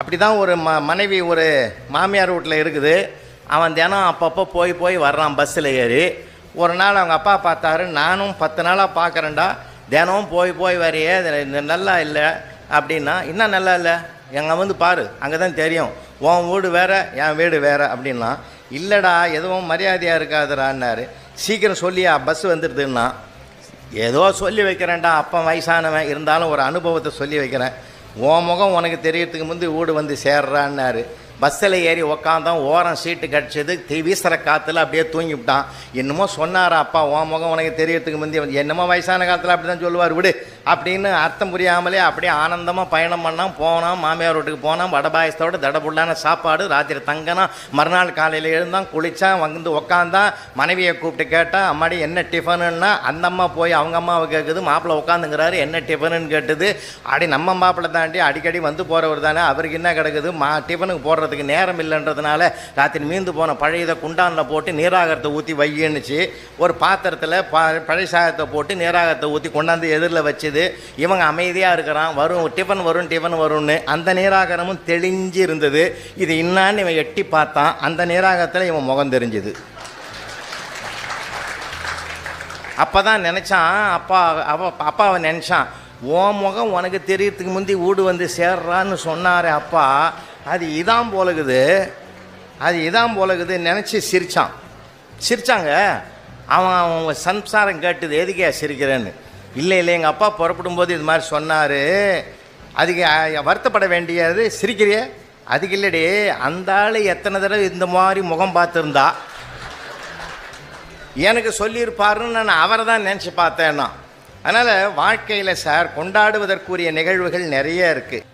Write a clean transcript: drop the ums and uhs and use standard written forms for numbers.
அப்படி தான் ஒரு மனைவி ஒரு மாமியார் வீட்டில் இருக்குது. அவன் தினம் அப்பப்போ போய் வர்றான் பஸ்ஸில் ஏறி. ஒரு நாள் அவங்க அப்பா பார்த்தாரு, நானும் 10 நாளாக பார்க்குறேன்டா, தினம் போய் வரையே நல்லா இல்லை அப்படின்னா. இன்னும் நல்லா இல்லை, எங்கே வந்து பாரு, அங்கே தான் தெரியும், உன் வீடு வேறு என் வீடு வேறு அப்படின்னா. இல்லைடா எதுவும் மரியாதையாக இருக்காதுடான்னாரு. சீக்கிரம் சொல்லியா பஸ் வந்துடுதுன்னா. ஏதோ சொல்லி வைக்கிறேன்டா, அப்போ வயசானவன் இருந்தாலும் ஒரு அனுபவத்தை சொல்லி வைக்கிறேன். உன் முகம் உனக்கு தெரியறதுக்கு முந்தி வீடு வந்து சேர்றான்னாரு. பஸ்ஸில் ஏறி உக்காந்தான், ஓரம் சீட்டு கிடச்சிது, வீசுகிற காற்றுல அப்படியே தூங்கிவிட்டான். என்னமோ சொன்னாரா அப்பா, உன் முகம் உனக்கு தெரியறதுக்கு முந்தி, என்னமோ வயசான காலத்தில் அப்படி தான் சொல்லுவார் விடு அப்படின்னு அர்த்தம் புரியாமலே அப்படியே ஆனந்தமாக பயணம் பண்ணான். போனான், மாமியார் வீட்டுக்கு போனான், வடபாயசத்தோடு தடபுள்ளான சாப்பாடு, ராத்திரி தங்கினா. மறுநாள் காலையில் எழுந்தான், குளித்தான், வந்து உக்காந்தான். மனைவியை கூப்பிட்டு கேட்டால், அம்மாடி என்ன டிஃபனுன்னா. அந்த அம்மா போய் அவங்க அம்மாவை கேட்குது, மாப்பிள்ளை உட்காந்துங்கிறாரு, என்ன டிஃபனுன்னு கேட்டுது. அப்படி நம்ம மாப்பிள்ளை தாண்டி அடிக்கடி வந்து போகிறவர் தானே, அவருக்கு என்ன கிடக்குது, டிஃபனுக்கு போடுறதுக்கு நேரம் இல்லைன்றதுனால ராத்திரி மீந்து போன பழையதை குண்டானில் போட்டு நீராகரத்தை ஊற்றி வையன்னுச்சு. ஒரு பாத்திரத்தில் பழைய சாதத்தை போட்டு நீராகரத்தை ஊற்றி கொண்டாந்து எதிரில் வச்சுது. இவங்க அமைதியாக இருக்கிறான். வரும் டிஃபன் வரும்னு. அந்த நீராகரமும் தெளிஞ்சு இருந்தது. இது இன்னான்னு இவன் எட்டி பார்த்தான். அந்த நீராகரத்தில் இவன் முகம் தெரிஞ்சுது. அப்போ தான் நினச்சான், அப்பாவை நினச்சான், உன் முகம் உனக்கு தெரியறதுக்கு முந்தி வீடு வந்து சேர்றான்னு சொன்னாரே அப்பா, அது இதான் போலகுது நினச்சி சிரிச்சாங்க. அவன் சம்சாரம் கேட்டுது, எதுக்கே சிரிக்கிறேன்னு. இல்லை எங்கள் அப்பா புறப்படும் போது இது மாதிரி சொன்னார், அதுக்கு வருத்தப்பட வேண்டியது, சிரிக்கிறியே அதுக்கு இல்லடி, அந்த ஆள் எத்தனை தடவை இந்த மாதிரி முகம் பார்த்துருந்தா எனக்கு சொல்லியிருப்பாருன்னு நான் அவரை தான் நினச்சி பார்த்தேன்னா. அதனால் வாழ்க்கையில் சார் கொண்டாடுவதற்குரிய நிகழ்வுகள் நிறைய இருக்குது.